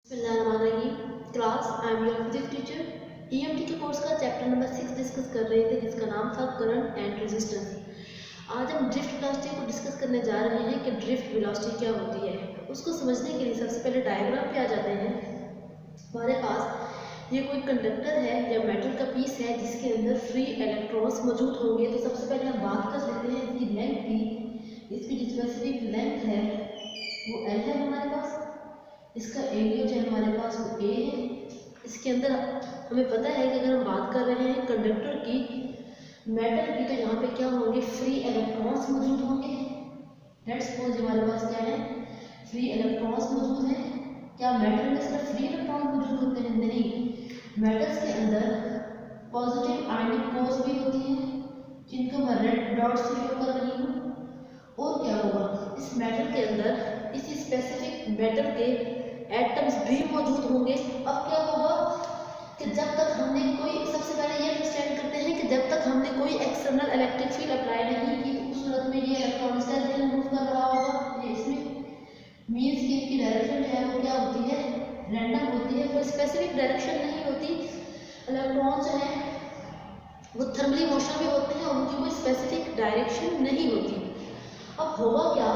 बिस्मिल्लाहिर्रहमानिर्रहीम। Class I am your physics teacher. EMT के course का चैप्टर नंबर 6 डिस्कस कर रहे थे जिसका नाम था करंट एंड रेजिस्टेंस। आज हम ड्रिफ्ट वेलोसिटी को डिस्कस करने जा रहे हैं कि ड्रिफ्ट वेलोसिटी क्या होती है। उसको समझने के लिए सबसे पहले डायग्राम पे आ जाते हैं। हमारे पास ये कोई कंडक्टर है या मेटल का पीस है जिसके अंदर फ्री इलेक्ट्रॉन्स मौजूद होंगे। तो सबसे पहले हम बात कर लेते हैं इसकी लेंथ की। इसकी जो स्पेसिफिक लेंथ है वो एल है हमारे पास। इसका एरिया जो है हमारे पास वो ए है। इसके अंदर हमें पता है कि अगर हम बात कर रहे हैं कंडक्टर की, मेटल की, तो यहाँ पे क्या होंगे, फ्री इलेक्ट्रॉन्स मौजूद होंगे। लेट्स सपोज हमारे पास क्या है, फ्री इलेक्ट्रॉन्स मौजूद हैं। क्या मेटल में सिर्फ फ्री इलेक्ट्रॉन मौजूद होते हैं? नहीं, मेटल्स के अंदर पॉजिटिव आयनिक कोर्स भी होती हैं जिनको मैं रेड डॉट से शो कर रही हूँ। और क्या होगा, इस मेटल के अंदर इसी स्पेसिफिक मेटल के एटम्स भी मौजूद होंगे। अब क्या होगा कि जब तक हमने कोई, सबसे पहले ये अंडरस्टैंड करते हैं कि जब तक हमने कोई एक्सटर्नल इलेक्ट्रिक फील्ड अप्लाई नहीं की तो उस सूरत में ये इलेक्ट्रॉन इस डायरेक्शन में मूव कर रहा होगा। ये इसमें मीन्स की इनकी डायरेक्शन जो है वो क्या होती है, रैंडम होती है, कोई स्पेसिफिक डायरेक्शन नहीं होती। इलेक्ट्रॉन जो है वो थर्मली मोशन में होते हैं, उनकी कोई स्पेसिफिक डायरेक्शन नहीं होती। अब होगा क्या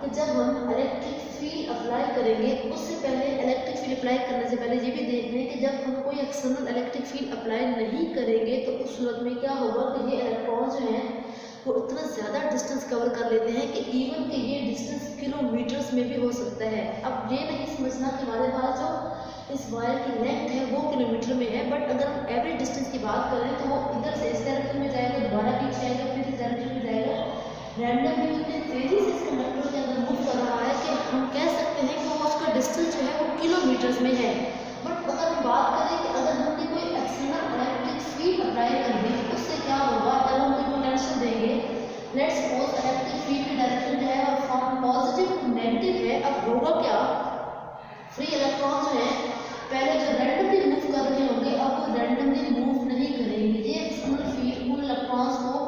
कि जब हम इलेक्ट्रिक फील्ड अप्लाई करेंगे, उससे पहले इलेक्ट्रिक फील्ड अप्लाई करने से पहले ये भी देख लें कि जब हम कोई एक्सटर्नल इलेक्ट्रिक फील्ड अप्लाई नहीं करेंगे तो उस सूरत में क्या होगा कि ये इलेक्ट्रॉन जो हैं वो इतना ज़्यादा डिस्टेंस कवर कर लेते हैं कि इवन कि ये डिस्टेंस किलोमीटर्स में भी हो सकता है। अब ये नहीं समझना कि हमारे पास जो इस वायर की लेंथ है वो किलोमीटर में है, बट अगर हम एवरेज डिस्टेंस की बात करें तो वो इधर से इस डायरेक्शन में जाएगा, दोबारा पीछे आएगा, फिर इस डायरेक्शन में जाएगा। रैंडमली उतनी तेजी से इस कंडक्टर के अंदर मूव कर रहा है कि हम कह सकते हैं कि वो उसका डिस्टेंस जो है वो किलोमीटर्स में है। बट अगर हम बात करें कि अगर हमने कोई एक्सटर्नल इलेक्ट्रिक फील्ड अप्लाई कर दी तो उससे क्या होगा, अगर हम कोई पोटेंशियल देंगे, लेट्स सपोज इलेक्ट्रिक फील्ड की डायरेक्शन जो है वो फ्रॉम पॉजिटिव टू नेगेटिव है। अब होगा क्या, फ्री इलेक्ट्रॉन जो है पहले जो रैंडमली मूव कर रहे होंगे अब वो रैंडमली मूव नहीं करेंगे। ये एक्सटर्नल फील्ड उन इलेक्ट्रॉन्स को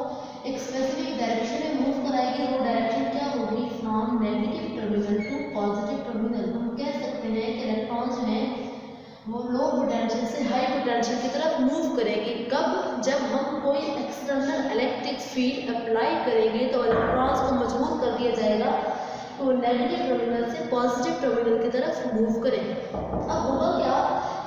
एक स्पेसिफिक डायरेक्शन में मूव कराएगी। वो डायरेक्शन क्या होगी, from negative terminal to positive terminal. हम कह सकते हैं कि इलेक्ट्रॉन जो है वो लो पोटेंशियल से हाई पोटेंशियल की तरफ मूव करेंगे। कब, जब हम कोई एक्सटर्नल इलेक्ट्रिक फील्ड अप्लाई करेंगे तो इलेक्ट्रॉन्स को मजबूर कर दिया जाएगा तो नेगेटिव टर्मिनल से पॉजिटिव टर्मिनल की तरफ मूव करें। अब होगा क्या,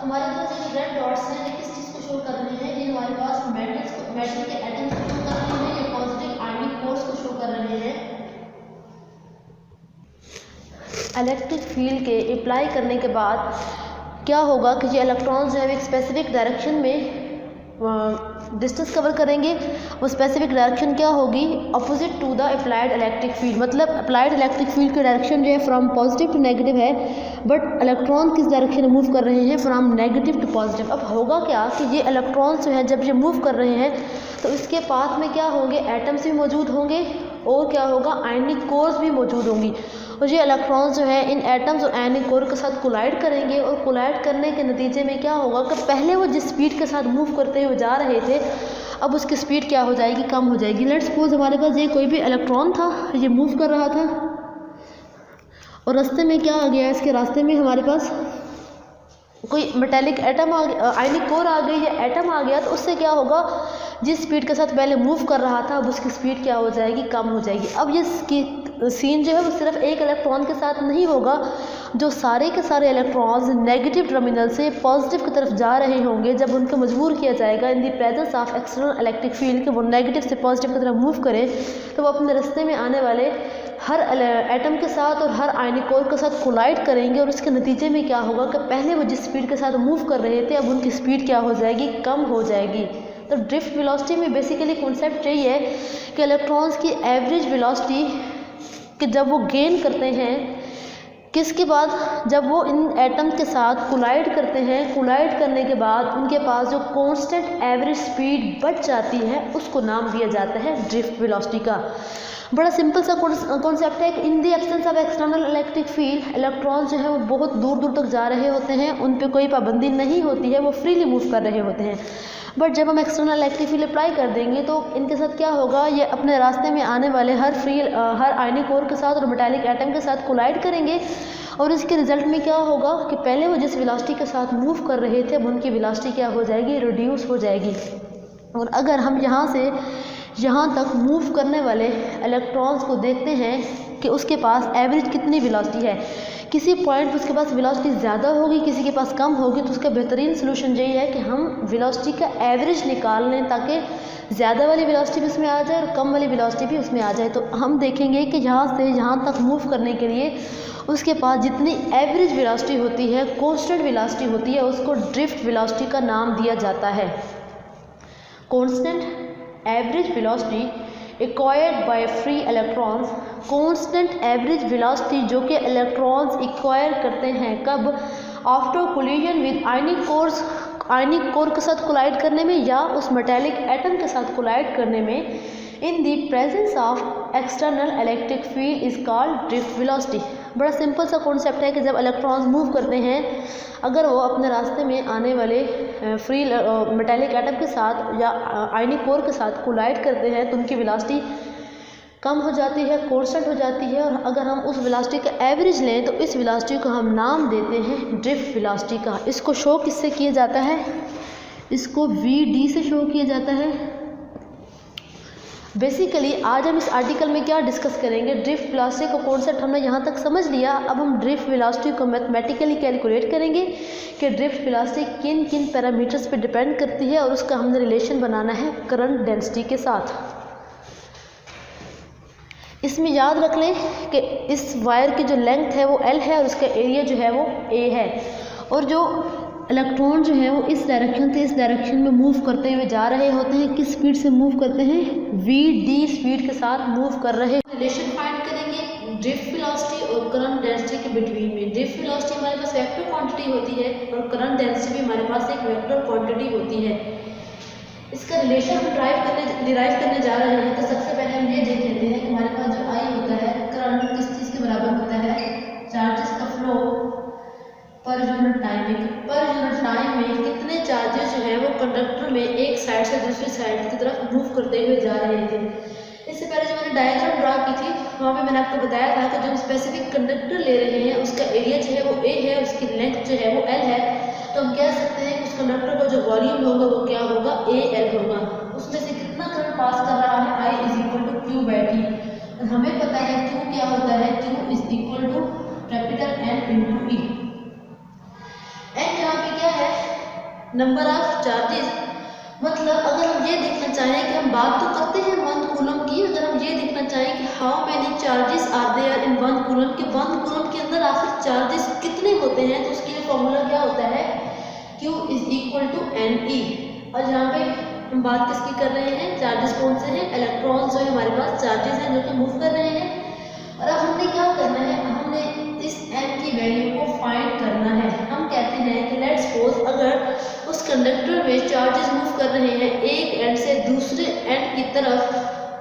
हमारे पास ये रेड डॉट्स हैं, ये किस चीज़ को शो कर रहे हैं, ये हमारे पास मेटल के एटम्स को शो कर रहे हैं, ये पॉजिटिव आयनिक कोर्स को शो कर रहे हैं। इलेक्ट्रिक फील्ड के अप्लाई करने के बाद क्या होगा कि ये इलेक्ट्रॉन्स जो है एक स्पेसिफिक डायरेक्शन में डिस्टेंस कवर करेंगे। वो स्पेसिफिक डायरेक्शन क्या होगी, opposite to the applied electric field. मतलब अप्लाइड इलेक्ट्रिक फील्ड की डायरेक्शन जो है फ्रॉम पॉजिटिव टू नेगेटिव है, बट इलेक्ट्रॉन किस डायरेक्शन में मूव कर रहे हैं, फ्रॉम नेगेटिव टू पॉजिटिव। अब होगा क्या कि ये इलेक्ट्रॉन्स जो है जब ये मूव कर रहे हैं तो इसके पाथ में क्या होंगे, एटम्स भी मौजूद होंगे और क्या होगा, आयनिक कोर्स भी मौजूद होंगी। और ये इलेक्ट्रॉन्स जो है इन एटम्स और आयनिक कोर के साथ कोलाइड करेंगे और कोलाइड करने के नतीजे में क्या होगा कि पहले वो जिस स्पीड के साथ मूव करते हुए जा रहे थे अब उसकी स्पीड क्या हो जाएगी, कम हो जाएगी। लेट्स सपोज हमारे पास ये कोई भी इलेक्ट्रॉन था, ये मूव कर रहा था और रास्ते में क्या आ गया, इसके रास्ते में हमारे पास कोई मेटेलिक एटम आ गया, आयनिक कोर आ गई या एटम आ गया, तो उससे क्या होगा, जिस स्पीड के साथ पहले मूव कर रहा था अब उसकी स्पीड क्या हो जाएगी, कम हो जाएगी। अब ये सीन जो है वो सिर्फ एक इलेक्ट्रॉन के साथ नहीं होगा, जो सारे के सारे इलेक्ट्रॉन्स नेगेटिव टर्मिनल से पॉजिटिव की तरफ जा रहे होंगे, जब उनको मजबूर किया जाएगा in the presence of external electric field कि वो नेगेटिव से पॉजिटिव की तरफ मूव करें, तो वो अपने रास्ते में आने वाले हर एटम के साथ और हर आयनिक कोर के साथ कोलाइड करेंगे और उसके नतीजे में क्या होगा कि पहले वो जिस स्पीड के साथ मूव कर रहे थे अब उनकी स्पीड क्या हो जाएगी, कम हो जाएगी। तो ड्रिफ्ट वेलोसिटी में बेसिकली कॉन्सेप्ट यही है कि इलेक्ट्रॉन्स की एवरेज वेलोसिटी कि जब वो गेन करते हैं किसके बाद, जब वो इन एटम के साथ कोलाइड करते हैं, कोलाइड करने के बाद उनके पास जो कांस्टेंट एवरेज स्पीड बच जाती है उसको नाम दिया जाता है ड्रिफ्ट वेलोसिटी का। बड़ा सिंपल सा कॉन्सेप्ट है कि in the absence of external electric field electrons जो है वो बहुत दूर दूर तक जा रहे होते हैं, उन पे कोई पाबंदी नहीं होती है, वो फ्रीली मूव कर रहे होते हैं। बट जब हम एक्सटर्नल इलेक्ट्रिक फील्ड अप्लाई कर देंगे तो इनके साथ क्या होगा, ये अपने रास्ते में आने वाले हर आयनिक कोर के साथ और मेटालिक एटम के साथ कोलाइड करेंगे और इसके रिजल्ट में क्या होगा कि पहले वो जिस वेलोसिटी के साथ मूव कर रहे थे अब उनकी वेलोसिटी क्या हो जाएगी, रिड्यूस हो जाएगी। और अगर हम यहाँ से यहाँ तक मूव करने वाले इलेक्ट्रॉन्स को देखते हैं कि उसके पास एवरेज कितनी वेलोसिटी है, किसी पॉइंट पर उसके पास वेलोसिटी ज़्यादा होगी, किसी के पास कम होगी, तो उसका बेहतरीन सलूशन यही है कि हम वेलोसिटी का एवरेज निकाल लें ताकि ज़्यादा वाली वेलोसिटी भी उसमें आ जाए और कम वाली वेलोसिटी भी उसमें आ जाए। तो हम देखेंगे कि यहाँ से यहाँ तक मूव करने के लिए उसके पास जितनी एवरेज वेलोसिटी होती है, कांस्टेंट वेलोसिटी होती है, उसको ड्रिफ्ट वेलोसिटी का नाम दिया जाता है। Constant average velocity acquired by free electrons, constant average velocity जो कि इलेक्ट्रॉन्स एक्वायर करते हैं कब, after collision with ionic core के साथ कोलाइड करने में या उस मेटेलिक एटम के साथ कोलाइड करने में, in the presence of external electric field is called drift velocity. बड़ा सिंपल सा कॉन्सेप्ट है कि जब इलेक्ट्रॉन्स मूव करते हैं, अगर वो अपने रास्ते में आने वाले फ्री मेटेलिक एटम के साथ या आयनिक कोर के साथ कोलाइड करते हैं तो उनकी वेलोसिटी कम हो जाती है, कांस्टेंट हो जाती है। और अगर हम उस वेलोसिटी का एवरेज लें तो इस वेलोसिटी को हम नाम देते हैं ड्रिफ्ट वेलोसिटी का। इसको शो किससे किया जाता है, इसको VD से शो किया जाता है। बेसिकली आज हम इस आर्टिकल में क्या डिस्कस करेंगे, ड्रिफ्ट वेलोसिटी का कॉन्सेप्ट हमने यहाँ तक समझ लिया। अब हम ड्रिफ्ट वेलोसिटी को मैथमेटिकली कैलकुलेट करेंगे कि ड्रिफ्ट वेलोसिटी किन किन पैरामीटर्स पे डिपेंड करती है और उसका हमने रिलेशन बनाना है करंट डेंसिटी के साथ। इसमें याद रख लें कि इस वायर की जो लेंथ है वो L है और उसका एरिया जो है वो A है, और जो इलेक्ट्रॉन जो है वो इस डायरेक्शन से इस डायरेक्शन में मूव करते हुए जा रहे होते हैं। किस स्पीड से मूव करते हैं, VD स्पीड के साथ मूव कर रहे। रिलेशन फाइंड करेंगे ड्रिफ्ट वेलोसिटी और करंट डेंसिटी के बिटवीन में। ड्रिफ्ट वेलोसिटी हमारे पास वेक्टर क्वांटिटी होती है और करंट डेंसिटी भी हमारे पास एक वेक्टर क्वांटिटी होती है। इसका रिलेशन हम डिराइव करने जा रहे हैं। तो सबसे पहले हम ये देख लेते हैं कि हमारे पास जो I होता है, करंट किस चीज़ के बराबर होता है, चार्जेस का फ्लो पर यूनिट टाइम में कितने चार्जेस जो है वो कंडक्टर में एक साइड से दूसरी साइड की तरफ मूव करते हुए जा रहे थे। इससे पहले जो मैंने डायग्राम ड्रा की थी वहाँ पे मैंने आपको बताया था कि जो हम स्पेसिफिक कंडक्टर ले रहे हैं उसका एरिया जो है वो A है, उसकी लेंथ जो है वो L है। तो हम कह सकते हैं कि उस कंडक्टर का जो वॉल्यूम होगा वो क्या होगा, AL होगा। उसमें से कितना करंट पास कर रहा है, I = Q/T। और हमें पता है Q क्या होता है, Q = capital N × E। N यहाँ पे क्या है, नंबर ऑफ चार्जेस। मतलब अगर हम ये देखना चाहें कि हम बात तो करते हैं 1 कूलम की, अगर हम ये देखना चाहें कि how many charges are there in 1 coulomb के 1 कूलम के अंदर आखिर चार्जेस कितने होते हैं, तो उसके लिए फॉर्मूला क्या होता है, Q = Ne। और यहाँ पे हम बात किसकी कर रहे हैं, चार्जेस कौन से हैं, इलेक्ट्रॉन्स जो हमारे पास चार्जेस हैं जो कि मूव कर रहे हैं। और अब हमने क्या करना है, हमने इस n की वैल्यू को फाइंड करना है। हम कहते हैं कि लेट्स सपोज अगर उस कंडक्टर में चार्जेस मूव कर रहे हैं एक एंड से दूसरे एंड की तरफ,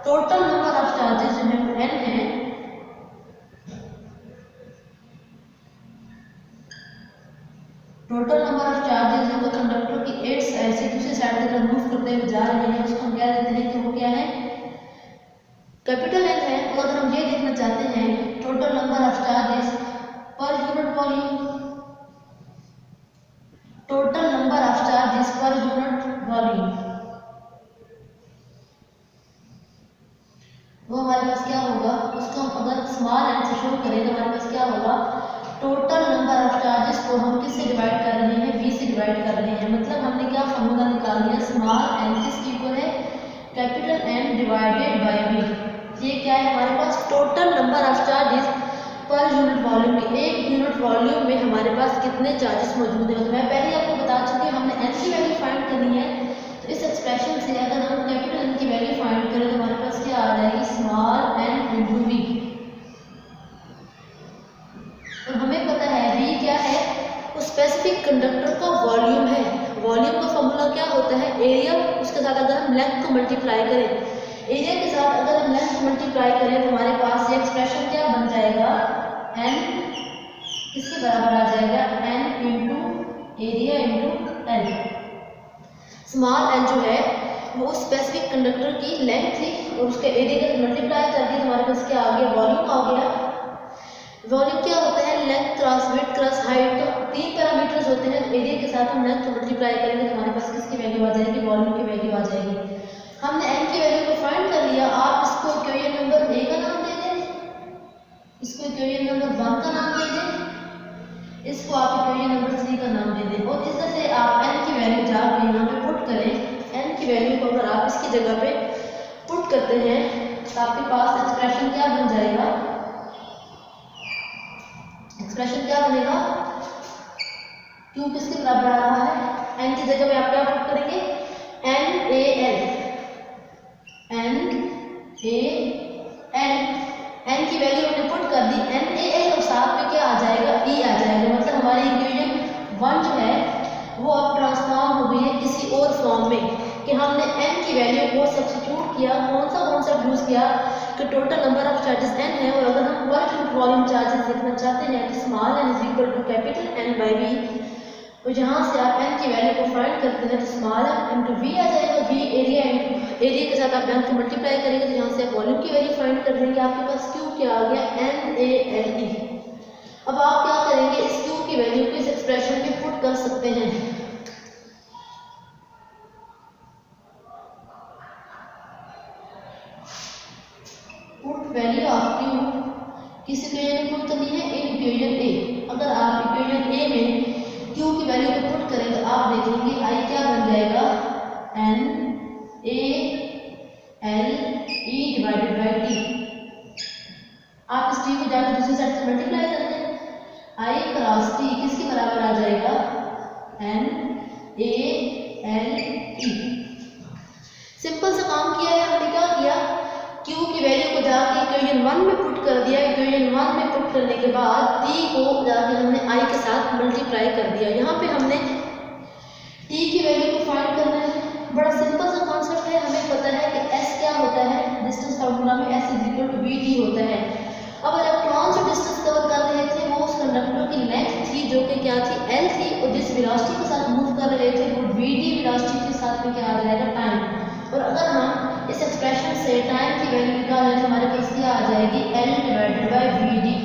टोटल नंबर ऑफ चार्जेस जो है वो n है। टोटल नंबर ऑफ चार्जेस जो कंडक्टर की एक साइड से दूसरी साइड की तरफ मूव करते हुए जा रहे हैं उसको हम क्या देते हैं कि वो क्या है, कैपिटल N है। और अगर हम ये देखना चाहते हैं total number of charges per unit volume, total number of charges per unit volume, वो हमारे पास क्या होगा, उसको हम अगर स्मॉल n से शो करें तो हमारे पास क्या होगा, टोटल नंबर ऑफ चार्जेस को हम किससे डिवाइड कर रहे हैं, V से डिवाइड कर रहे हैं। मतलब हमने क्या फॉर्मूला निकाल लिया, स्मॉल n किसके इक्वल है, capital N divided by V। ये क्या है हमारे पास, total number of charges per unit volume के, एक यूनिट वॉल्यूम में हमारे पास कितने चार्जेस मौजूद हैं। तो मैं पहले ही आपको बता चुकी हूँ हमने n की वैल्यू फाइंड करनी है। तो इस एक्सप्रेशन से अगर हम कैपिटल N की वैल्यू फाइंड करें तो हमारे पास क्या आ जाएगी, स्मॉल n × V। और हमें पता है V क्या है, उस स्पेसिफिक कंडक्टर का वॉल्यूम है। वॉल्यूम का फॉर्मूला क्या होता है, एरिया, उसके साथ अगर हम लेंथ को मल्टीप्लाई करें, एरिया के साथ अगर हम लेंथ को मल्टीप्लाई करें तो हमारे पास ये एक्सप्रेशन क्या बन जाएगा, n किसके बराबर आ जाएगा, n × area × L। Small n जो है वो उस स्पेसिफिक कंडक्टर की लेंथ थी और उसके एरिया के साथ मल्टीप्लाई कर दिया तो हमारे पास क्या आ गया, वॉल्यूम आ गया। वॉल्यूम क्या होता है, length cross width cross height. तो 3 पैरामीटर्स होते हैं। एरिया के साथ हम लेंथ को मल्टीप्लाई करेंगे तो हमारे पास किसकी वैल्यू आ जाएगी, वॉल्यूम की वैल्यू आ जाएगी। हमने एन की वैल्यू को फाइंड कर लिया। आप इसको इक्वेशन नंबर ए का नाम दे दें, इसको इक्वेशन नंबर 1 का नाम दे दें, इसको आप इक्वेशन नंबर 3 का नाम दे दें। और इस तरह से आप एन की वैल्यू जाकर यहाँ पे पुट करें। एन की वैल्यू को अगर आप इसकी जगह पे पुट करते हैं तो आपके पास एक्सप्रेशन क्या बन जाएगा, एक्सप्रेशन क्या बनेगा, क्यू किसके बराबर आ रहा है, एन की जगह पे आप क्या पुट करेंगे, N A L, N A L, N की वैल्यू हमने पुट कर दी, एन ए एल और साथ में क्या आ जाएगा, ई आ जाएगा। मतलब हमारी इक्वेशन 1 जो है वो अब ट्रांसफॉर्म हो गई है किसी और फॉर्म में, कि हमने एन की वैल्यू को सब्स्टिट्यूट किया। कौन सा यूज किया कि total number of charges N है, और अगर हम पर यूनिट वॉल्यूम चार्जेस लिखना चाहते हैं तो small N is equal to capital N by V. तो जहाँ से आप एन की वैल्यू को फाइंड करते हैं तो स्मॉल एन इंटू वी आ जाएगा, वी एरिया इंटू एरिया के साथ आप एन को मल्टीप्लाई करेंगे तो यहाँ से आप वॉल्यूम की वैल्यू फाइंड कर देंगे। आपके पास क्यू क्या आ गया, एन ए एल ई। अब आप क्या करेंगे, इस क्यू की वैल्यू को इस एक्सप्रेशन में पुट कर सकते हैं। पुट वैल्यू ऑफ क्यू किस इक्वेशन में पुट करनी है, इन इक्वेशन ए। अगर आप इक्वेशन ए में क्यू की वैल्यू को पुट करें तो आप देखेंगे आई क्या बन जाएगा, N A L E divided by T. आप इस टी को जाकर दूसरी साइड से मल्टीप्लाई कर दें, आई क्रॉस टी किसके बराबर आ जाएगा, N A L E. Simple सा काम किया है हमने। क्या किया, क्यू की वैल्यू को जाके इक्वेशन 1 में पुट कर दिया। इक्वेशन 1 में पुट करने के बाद टी को जाके हमने आई के साथ मल्टीप्लाई कर दिया। यहाँ पे हमने टी की वैल्यू को फाइंड करना है। बड़ा सिंपल सा कॉन्सेप्ट है। हमें पता है कि एस क्या होता है, डिस्टेंस फार्मूला में S is equal to V T होता है। अब इलेक्ट्रॉन जो डिस्टेंस कवर कर रहे थे वो उस कंडक्टर की लेंथ थी जो कि क्या थी, एल थी, और जिस वेलोसिटी के साथ मूव कर रहे थे वो वी डी वेलोसिटी के साथ में क्या आ जाएगा, टाइम। और अगर हम इस एक्सप्रेशन से टाइम की वैल्यू निकालें तो हमारे पास क्या आ जाएगी, L divided by V D.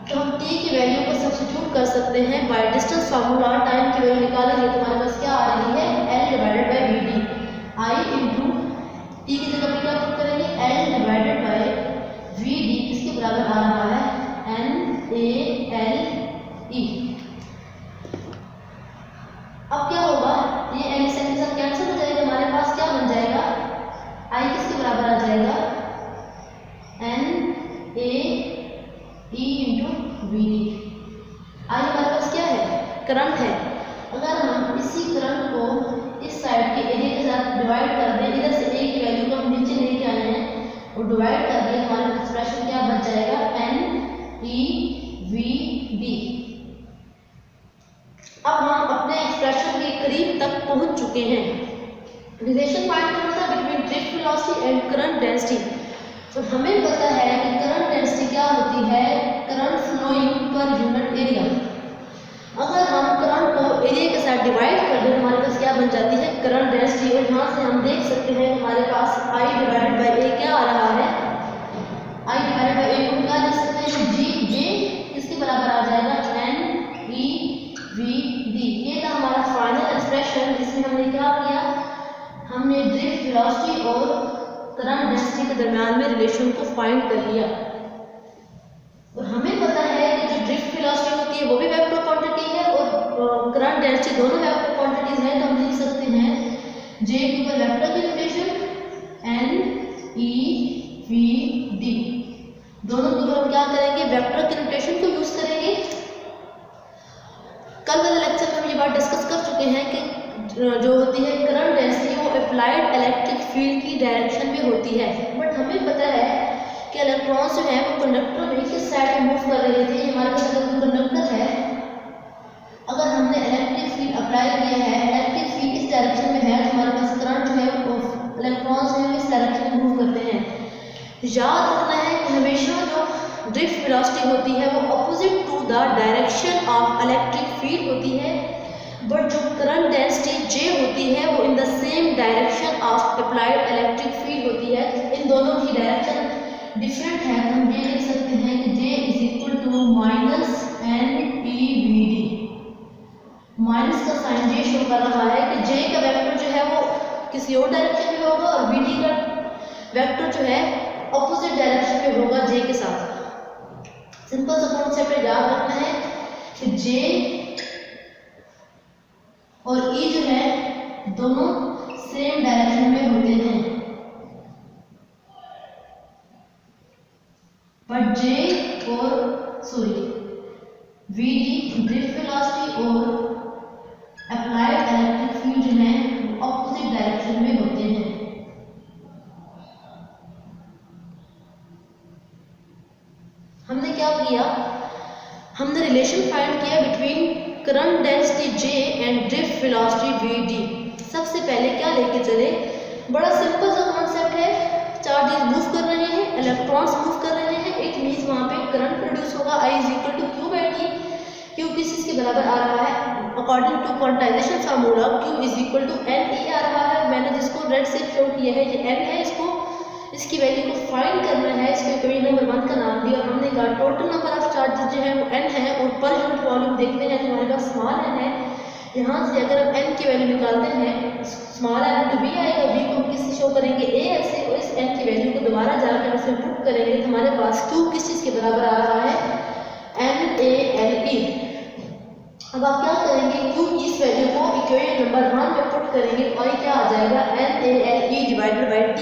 तो हम टी की वैल्यू को सब्स्टिट्यूट कर सकते हैं बाय डिस्टेंस फार्मूला। टाइम की वैल्यू निकालेंगे तो हमारे पास क्या आ रही है, L divided by V D. I into T की जगह पे क्या पुट करेंगे, L divided by V D किसके बराबर आ रहा है, एन ए एल ई। अब क्या होगा, ये एन से कैंसिल हो जाएगा, हमारे पास क्या बन जाएगा, आई किसके बराबर आ जाएगा, N A E into V D. I हमारे पास क्या है, करंट है। अगर हम इसी करंट को इस साइड के एरिया के साथ डिवाइड कर दें, इधर से ए की वैल्यू को हम नीचे लेके आए हैं और डिवाइड कर दें, हमारा एक्सप्रेशन क्या बन जाएगा, एन ई वी डी। अब हम अपने एक्सप्रेशन के करीब तक पहुंच चुके हैं। रिलेशन फाइंड करना था between drift velocity and current density. तो हमें पता है कि करंट डेंसिटी क्या होती है, current flowing per unit area. अगर हम करंट को एरिया के साथ डिवाइड कर दें हमारे पास क्या बन जाती है, करंट डेंसिटी। और यहाँ से हम देख सकते हैं हमारे पास आई डिवाइडेड बाई ए क्या आ रहा है, आई डिवाइडेड बाई ए को क्या लिख सकते हैं, जी जे किसके बराबर आ जाएगा, एन ई वी डी। ये था हमारा फाइनल एक्सप्रेशन जिसमें हमने क्या किया, हमने ड्रिफ्ट वेलोसिटी और करंट डेंसिटी के दरमियान में रिलेशन को फाइंड कर लिया। और हमें पता है कि जो ड्रिफ्ट वेलोसिटी होती है वो भी वेक्टर क्वांटिटी है और करंट डेंसिटी दोनों वेक्टर क्वांटिटीज हैं। तो हम लिख सकते हैं जे के ऊपर वेक्टर की notation N E V D, दोनों के ऊपर हम क्या करेंगे, वेक्टर की नोटेशन को यूज करेंगे। कल वाले लेक्चर में हम ये बात डिस्कस कर चुके हैं कि जो होती है करंट डेंसिटी वो अप्लाइड इलेक्ट्रिक फील्ड की डायरेक्शन में होती है। बट हमें पता है कि इलेक्ट्रॉन्स जो है वो कंडक्टर में किस साइड में मूव कर रहे थे। हमारे पास अगर कंडक्टर है, अगर हमने इलेक्ट्रिक फील्ड अप्लाई किया है, इलेक्ट्रिक फील्ड इस डायरेक्शन में है, तो हमारे पास करंट जो है वो इलेक्ट्रॉन्स जो है इस डायरेक्शन में मूव करते हैं। याद रखना है कि हमेशा जो ड्रिफ्ट वेलोसिटी होती है वो opposite to the direction of electric field होती है, बट जो करंट डेंसिटी जे होती है वो in the same direction of applied electric field होती है। इन दोनों की डायरेक्शन डिफरेंट है तो हम ये लिख सकते हैं कि J is equal to minus NPVD। Minus का साइन ये शो कर रहा है कि J का वेक्टर जो है वो किसी और डायरेक्शन में होगा और VD का वेक्टर जो है ऑपोजिट डायरेक्शन में होगा J के साथ। सिंपल सा कॉन्सेप्ट याद रखना है कि J और E जो है दोनों सेम डायरेक्शन में होते हैं, पर VD ड्रिफ्ट वेलोसिटी और अप्लाइड इलेक्ट्रिक फील्ड जो है ऑपोजिट डायरेक्शन में होते हैं। हमने क्या किया, हमने रिलेशन फाइंड किया between current density J and drift velocity VD। सबसे पहले क्या लेके चले, बड़ा सिंपल सा कॉन्सेप्ट है, चार्जेस मूव कर रहे हैं, इलेक्ट्रॉन्स मूव कर रहे हैं, इट मींस वहां पे करंट प्रोड्यूस होगा I is equal to Q by T। Q किस चीज के बराबर आ रहा है, according to quantization formula Q is equal to NE आ रहा है। मैंने जिसको रेड से शो किया है ये N है, इसकी वैल्यू को फाइंड करना है, इसको कोई नंबर 1 का नाम दिया और हमने कहा टोटल नंबर ऑफ चार्जेस जो है वो N है और पर यूनिट वॉल्यूम देखते हैं तो हमारे पास स्मॉल n है। यहाँ से अगर हम n की वैल्यू निकालते हैं स्मॉल n तो v आएगा, v को हम किससे शो करेंगे a ऐसे, और इस n की वैल्यू को दोबारा जाकर इसमें पुट करेंगे तो हमारे पास q किस चीज़ के बराबर आ रहा है, NaLe। अब आप क्या करेंगे, q की इस वैल्यू को इक्वेशन नंबर 1 में पुट करेंगे और क्या आ जाएगा NaLe डिवाइडेड बाई t।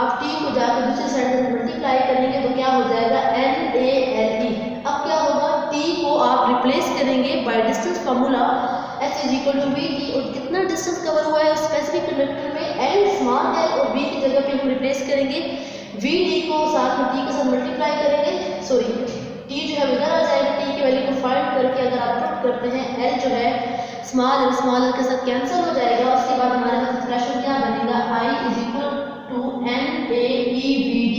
आप t को जाकर दूसरी साइड से मल्टीप्लाई करेंगे तो क्या हो जाएगा NaLe। अब क्या होगा, t को आप रिप्लेस करेंगे by distance formula h is equal to VT, और कितना डिस्टेंस कवर हुआ है स्पेसिफिक कंडक्टर में L स्मॉल l, और v की जगह पे हम रिप्लेस करेंगे VD को साथ में t के साथ मल्टीप्लाई करेंगे, t जो है इधर आ जाएगा, t की वैल्यू को फाइंड करके अगर आप पुट करते हैं l जो है स्मॉल l के साथ कैंसिल हो जाएगा। उसके बाद हमारे पास एक्सप्रेशन क्या बनेगा, I is equal to NaEVD।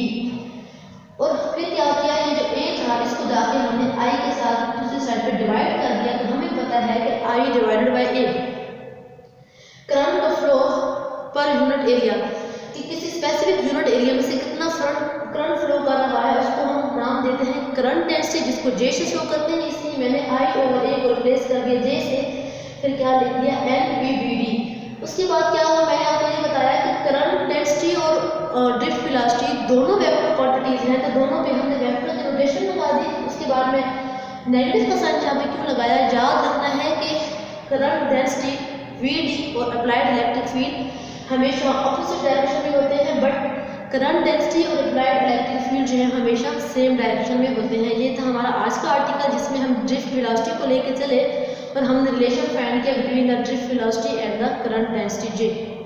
और फिर क्या किया, ये जो a था इसको जाके हमने I के साथ दूसरी साइड पे डिवाइड कर दिया तो हमें पता है कि I divided by a current का फ्लो पर यूनिट एरिया, कि किसी स्पेसिफिक यूनिट एरिया में से कितना करंट फ्लो कर रहा है उसको हम नाम देते हैं करंट डेंसिटी, जिसको J से शो करते हैं। इसलिए मैंने I और a को रिप्लेस कर दिया J से, फिर क्या लिख दिया NaEVD। उसके बाद क्या हुआ, मैंने आपको ये बताया कि करंट डेंसिटी और ड्रिफ्ट वेलोसिटी दोनों वेक्टर क्वांटिटीज हैं, तो दोनों पे हमने वेक्टर की नोटेशन लगा दी। उसके बाद में नेगेटिव का साइन यहाँ पे क्यों लगाया, याद रखना है कि करंट डेंसिटी VD और अप्लाइड इलेक्ट्रिक फील्ड हमेशा ऑपोजिट डायरेक्शन में होते हैं, बट करंट डेंसिटी और अप्लाइड इलेक्ट्रिक फील्ड जो है हमेशा सेम डायरेक्शन में होते हैं। ये था हमारा आज का आर्टिकल जिसमें हम ड्रिफ्ट वेलोसिटी को लेके चले और हमने रिलेशन फाइंड किया between the drift velocity and the current density J।